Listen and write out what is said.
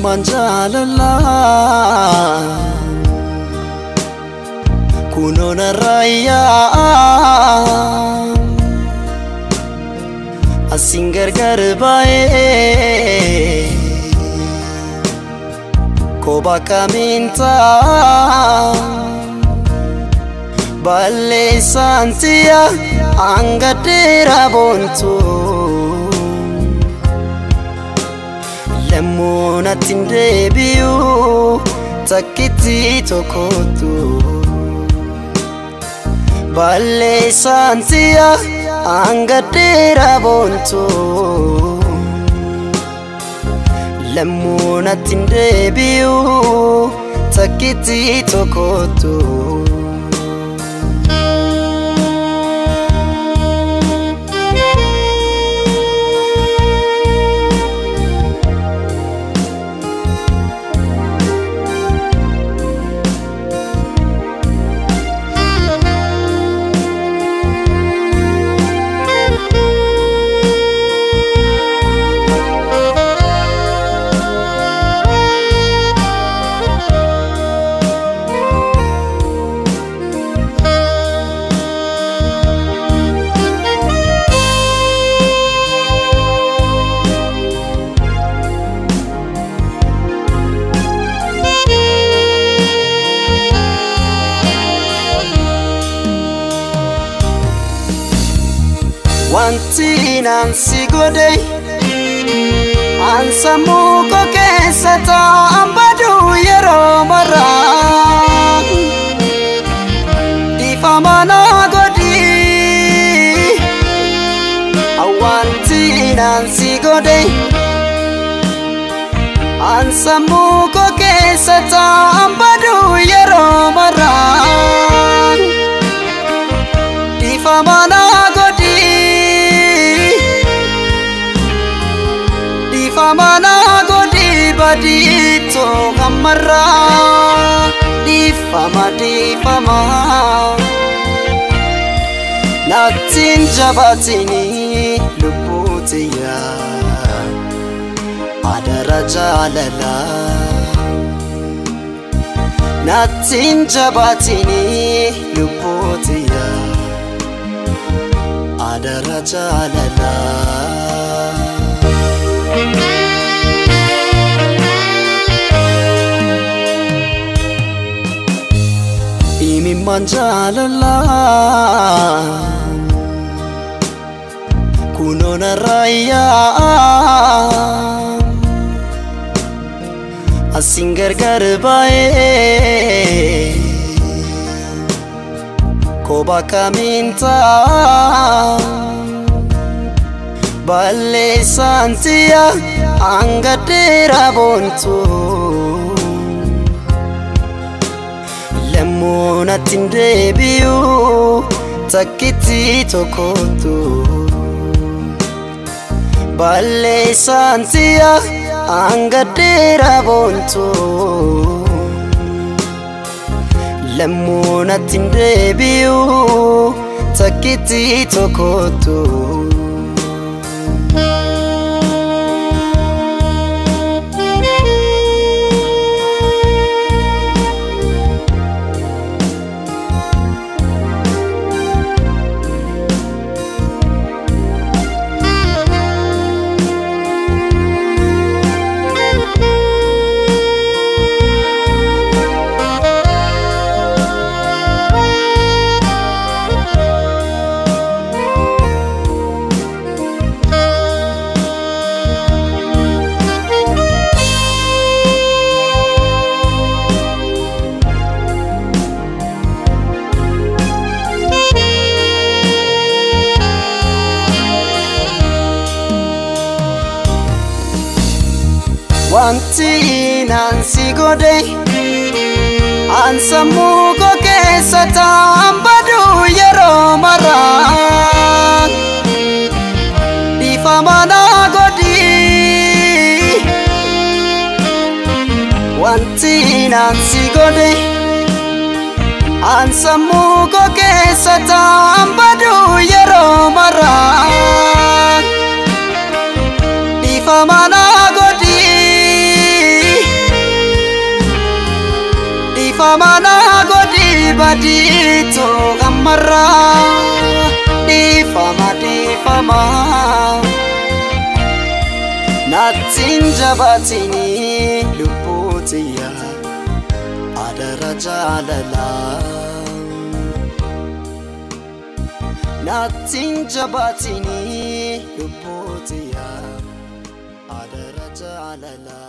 manjalala kunona raya asingar garbae koba kaminta balle santia angadera bontu lemona tindebiu takiti tokotu balle santia angadera bontu lemona tindebiu takiti tokotu wanti nansi godey ansamu ko kesata ambadu yero mara difamana godi awanti nansi godey ansamu ko kesata ambadu yero mara difamana famana godi badito gamara di fama natin jabatini lubutiya adara jalala natin jabatini lubutiya adara jalala imi manjalala kunona raya asingar garbae koba kaminta balle santia angadera bontu lemona tindebiu takiti tokotu balle santia angadera bontu lemona tindebiu takiti tokotu wanti nansi godey ansamu ko kesata ambadu yero mara difamana godi wanti nansi godey ansamu ko kesata ambadu yero mara difamana godi Mamana godi badito gamara di fama natin jabatini luputia adara jalala natin jabatini luputia adara jalala